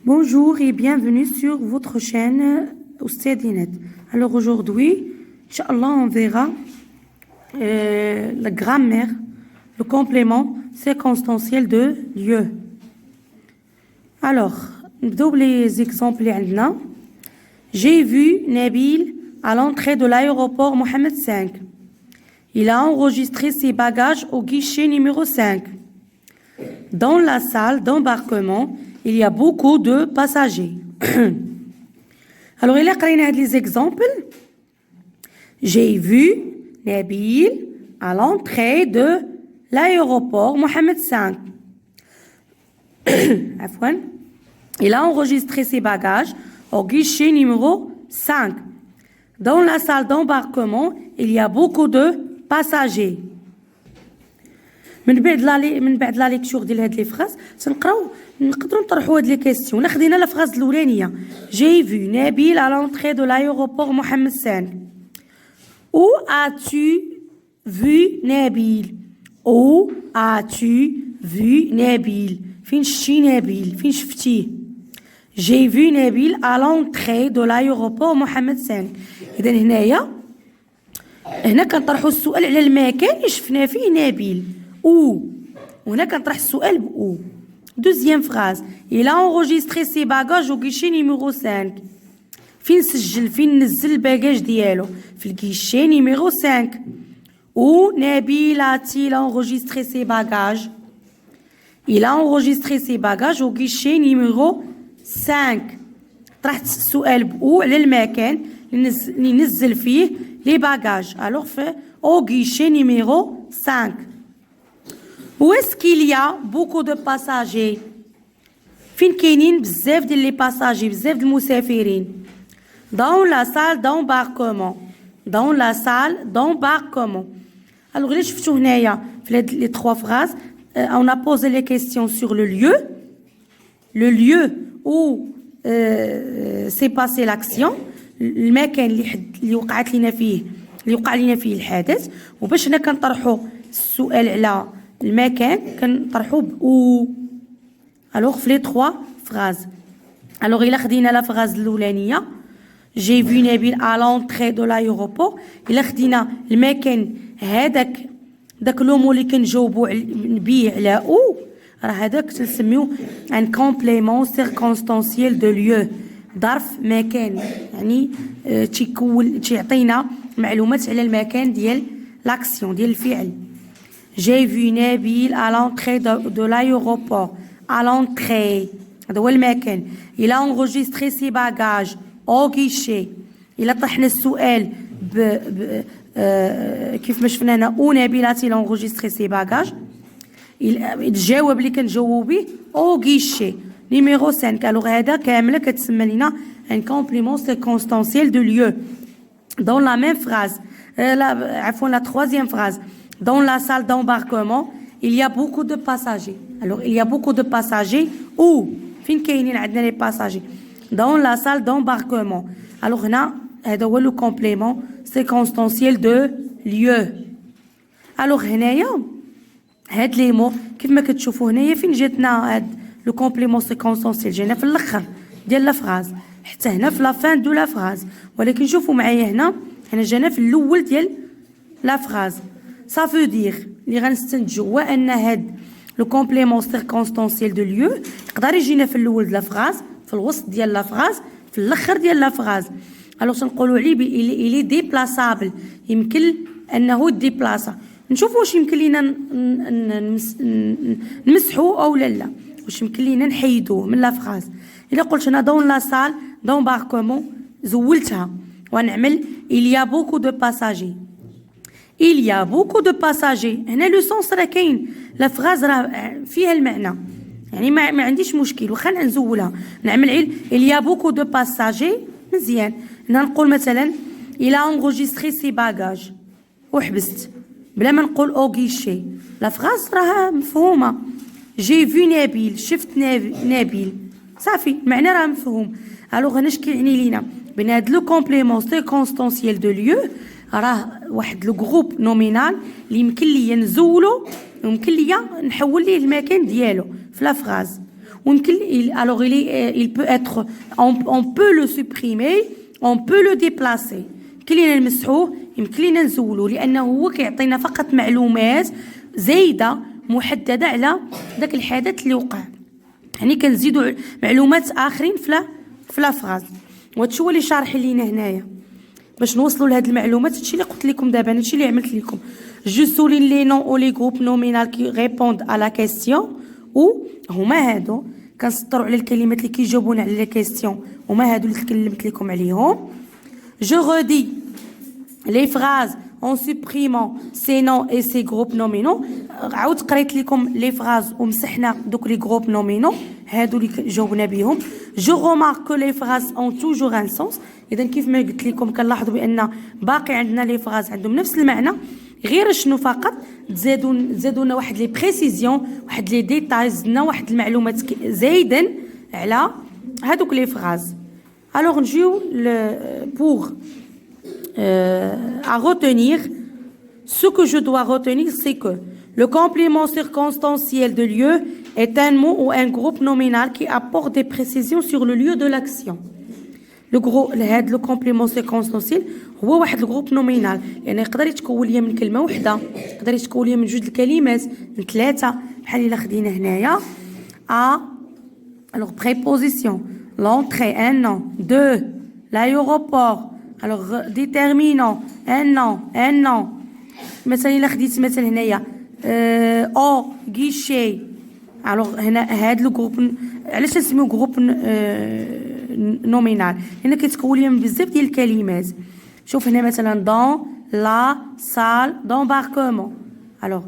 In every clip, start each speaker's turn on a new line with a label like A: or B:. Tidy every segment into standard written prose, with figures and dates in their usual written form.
A: Bonjour et bienvenue sur votre chaîne Oustadinet. Alors aujourd'hui, Inch'Allah, on verra la grammaire, le complément circonstanciel de lieu. Alors, نبداو les exemples اللي عندنا. J'ai vu Nabil à l'entrée de l'aéroport Mohamed V. Il a enregistré ses bagages au guichet numéro 5. Dans la salle d'embarquement, il y a beaucoup de passagers. Alors, il a créé les exemples. J'ai vu Nabil à l'entrée de l'aéroport Mohamed V. Il a enregistré ses bagages au guichet numéro 5. Dans la salle d'embarquement, il y a beaucoup de passagers. من بعد لا ليكتور ديال هاد لي فراز تنقراو نقدروا نطرحوا هاد لي كيسيون. لا خدينا لا فراز الاولانيه جي في نبيل à l'entrée de l'aéroport Mohamed V. Où as-tu vu Nabil? Où as-tu vu Nabil? فين شفتي نبيل؟ فين شفتيه؟ J'ai vu Nabil à l'entrée de l'aéroport Mohamed V. اذا هنا كنطرحوا السؤال على المكان اللي شفنا فيه نبيل. Où? وهنا كنطرح السؤال بأو. Deuxième phrase. Il a enregistré ses bagages au guichet numéro 5. فين نزل الباجاج ديالو؟ في الguichet numéro 5. Où Nabil a-t-il enregistré ses bagages? Il a enregistré ses bagages au guichet numéro 5. طرحت السؤال بأو على المكان اللي نزل فيه les bagages. Alors fait au guichet numéro 5. Où est-ce qu'il y a beaucoup de passagers? فين كاينين بزاف ديال لي باساجي بزاف د المسافرين؟ Dans la salle d'embarquement. Dans la salle d'embarquement. Alors اللي شفتو هنايا في هاد لي 3 phrases on a posé les questions sur le lieu où s'est passée l'action, المكان اللي وقعت لنا فيه اللي وقع لنا فيه الحدث. وباش هنا كنطرحوا السؤال على المكان كنطرحوا بأو. alors في لي 3 phrases. alors إلا خدينا لا فراز الاولانيه j'ai vu Nabil à l'entrée de l'aéroport. إلا خدينا المكان داك لومو اللي كنجاوبوا بيه على او راه هذاك تنسميو ان كومبليمون سيركونستانسييل دو ليو. ظرف مكان يعني تيعطينا معلومات على المكان ديال لاكسيون ديال الفعل. J'ai vu Nabil à l'entrée de l'aéroport. À l'entrée. هذا هو المكان. Il a enregistré ses bagages au guichet. إلا طرحنا السؤال كيف ما شفنا هنا او نبيل a-t-il enregistré ses bagages. الجواب اللي كنجاوبوا به au guichet numéro 5. alors هذا كامله كتسمى لنا un complément circonstanciel de lieu. dans la même phrase la troisième phrase. Dans la salle d'embarquement, il y a beaucoup de passagers. Alors, il y a beaucoup de passagers où? فين كاينين عندنا les passagers. Dans la salle d'embarquement. Alors, هنا هذا هو le complément circonstanciel de lieu. Alors, هنايا هاد لي مو كيف ما كتشوفوا هنايا فين جاتنا هاد le complément circonstanciel جانا في الاخر ديال لا فراز حتى هنا في لا فان دو لا فراز. ولكن شوفوا معايا هنا جانا في الاول ديال لا فراز. Ça veut dire اللي غنستنتجوا هو ان هاد لو كومبليمون سيركونستانسييل دو ليو يقدر يجينا في الاول د لا فراز في الوسط ديال لا فراز في الاخر ديال لا فراز. الوغ تنقولوا عليه الي ديبلاسابل يمكن انه ديبلاسا. نشوفوا واش يمكن لينا نمسحوه او لا واش يمكن لينا نحيدوه من لا فراز. الا قلت انا دون لا سال دونباركمون زولتها ونعمل il y a beaucoup de passagers. Il y a beaucoup de passagers. هنا لو سونس راه كاين لا فراز راه فيها المعنى يعني ما عنديش مشكل واخا نزولها نعمل عيل il y a beaucoup de passagers. مزيان هنا نقول مثلا il a enregistré ses bagages وحبست بلا ما نقول او غيشي. لا فراز راه مفهومه. j'ai vu نبيل شفت نبيل صافي المعنى راه مفهوم. الوغ هنا اش كيعني لينا بين هاد لو كومبليمون سيركونستانسييل دو ليو راه واحد لو جروب نومينال اللي يمكن ليا نزولو ويمكن ليا نحول ليه المكان ديالو في لا فراز. Alors il peut être, on peut le supprimer, on peut le déplacer. يمكن لينا نمسحوه يمكن لينا نزولوه لانه هو كيعطينا فقط معلومات زايده محدده على داك الحدث اللي وقع. يعني كنزيدوا معلومات اخرين في لا فراز. وهادشي هو اللي شارح لينا هنايا باش نوصلوا لهاد المعلومات. هادشي اللي قلت لكم دابا، هادشي اللي عملت لكم. جو سولين لي نون او لي غروب نومينال كي ريبوند ا لا كيسيون او هما هادو. كنسطروا على الكلمات اللي كيجاوبونا على لا كيسيون، هما هادو اللي تكلمت لكم عليهم. Je redis les phrases en supprimant ces noms et ces groupes nominaux. عاود قريت لكم لي phrases ومسحنا دوك لي groupes nominaux هادو اللي جاوبنا بهم. Je remarque que les phrases ont toujours un sens. اذا كيف ما قلت لكم كنلاحظوا بان باقي عندنا لي phrases عندهم نفس المعنى، غير شنو فقط زادونا واحد لي بريسيزيون، واحد لي ديتاي، زدنا واحد المعلومات زايدا على هادوك لي phrases. Alors, pour à retenir, ce que je dois retenir, c'est que le complément circonstanciel de lieu est un mot ou un groupe nominal qui apporte des précisions sur le lieu de l'action. Le complément circonstanciel هو واحد الجروب نومينال، يعني يقدر يتكون ليا من كلمه واحده، يقدر يتكون ليا من جوج الكلمات، من ثلاثه، بحال الا خدينا هنايا alors préposition. L'entrée, un nom. Deux, l'aéroport. Alors, déterminant, un nom. مثلا إلا خديت مثلا هنايا او guichet. alors هنا هاد لو جروب علاش نسميو جروب نومينال؟ هنا كتكون لي من بزاف ديال الكلمات. شوف هنا مثلا dans la salle d'embarquement. alors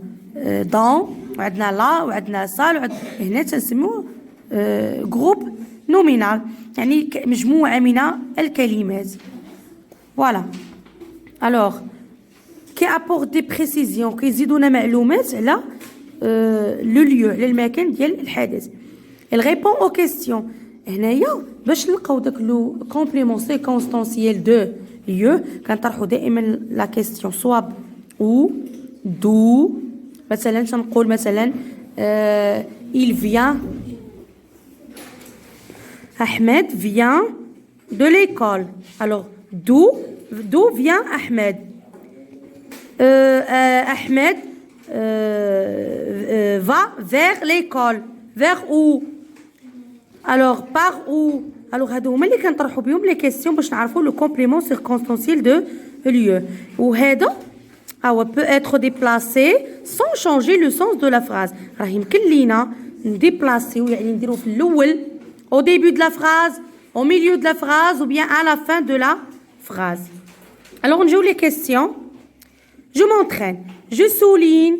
A: dans وعندنا لا وعندنا salle هنا تنسميو جروب نومينال، يعني مجموعة من الكلمات. Voilà. Alors, qui apporte des précisions، كيزيدونا معلومات على لو ليو، على المكان ديال الحدث. Elle répond aux questions. هنايا باش نلقاو داك لو كومبليمون سيكونستانسييل دو ليو كنطرحوا دائما لا كيسيون سوا او دو. مثلا تنقول مثلا il vient Ahmed vient de l'école. Alors, d'où vient Ahmed? Ahmed va vers l'école. Vers où? Alors, par où? Alors, هادو هما اللي كنطرحوا بهم لي كيسيون باش نعرفوا لو كومبليمون سيركونستانسييل دو lieu. وهذا peut être déplacé sans changer le sens de la phrase. راه يمكن لينا نديبلاسيو، يعني نديرو في الاول au début de la phrase, au milieu de la phrase ou bien à la fin de la phrase. Alors, on joue les questions. Je m'entraîne. Je souligne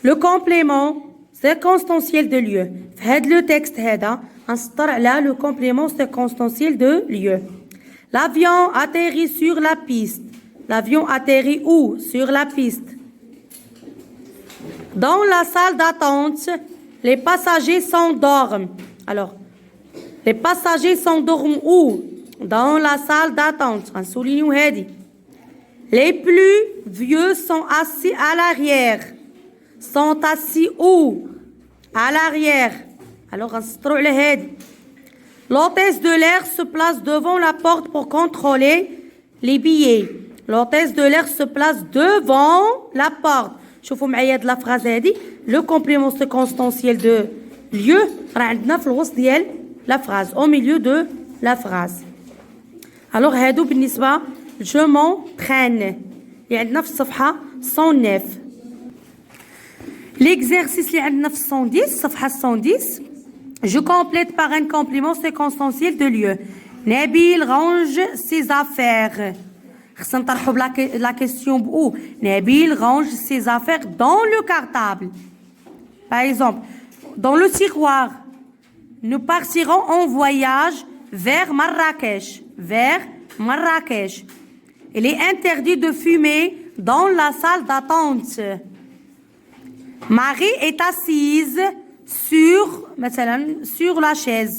A: le complément circonstanciel de lieu. Faites le texte هذا نسطر على le complément circonstanciel de lieu. L'avion atterrit sur la piste. L'avion atterrit où? Sur la piste. Dans la salle d'attente, les passagers s'endorment. Alors, les passagers s'endorment où? Dans la salle d'attente. On souligne هذه. Les plus vieux sont assis à l'arrière. Sont assis où? À l'arrière. Alors, نسطروا على هذه. L'hôtesse de l'air se place devant la porte pour contrôler les billets. L'hôtesse de l'air se place devant la porte. شوفوا معايا هاد لا فراز هذه لو كومبليمون سيكونستانسييل دو lieu راه عندنا في الوسط ديال لا فراز au milieu de la phrase. alors هادو بالنسبه je m'entraîne اللي عندنا في الصفحه 109. l'exercice اللي عندنا في 110 صفحه 110 je complète par un complément circonstanciel de lieu. Nabil range ses affaires. خصنا نطرحوا بلا كيسيون بو. Nabil range ses affaires dans le cartable. Par exemple, dans le tiroir. Nous partirons en voyage vers Marrakech. Vers Marrakech. Il est interdit de fumer dans la salle d'attente. Marie est assise sur la chaise.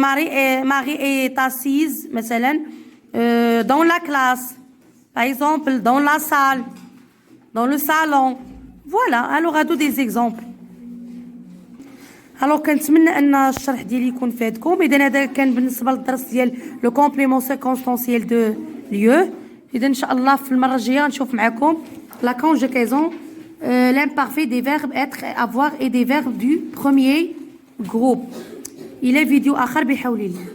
A: Marie est assise dans la classe. Par exemple, dans la salle, dans le salon. Voilà, alors à tous des exemples. الوغ كنتمنى ان الشرح ديالي يكون فادكم. اذا هذا كان بالنسبه للدرس ديال لو كومبليمون سيركونستانسييل دو ليو. اذا ان شاء الله في المره الجايه نشوف معكم لا كونجوغاسيون l'imparfait des verbes être et avoir et des verbes du premier groupe. الى فيديو اخر بحول الله.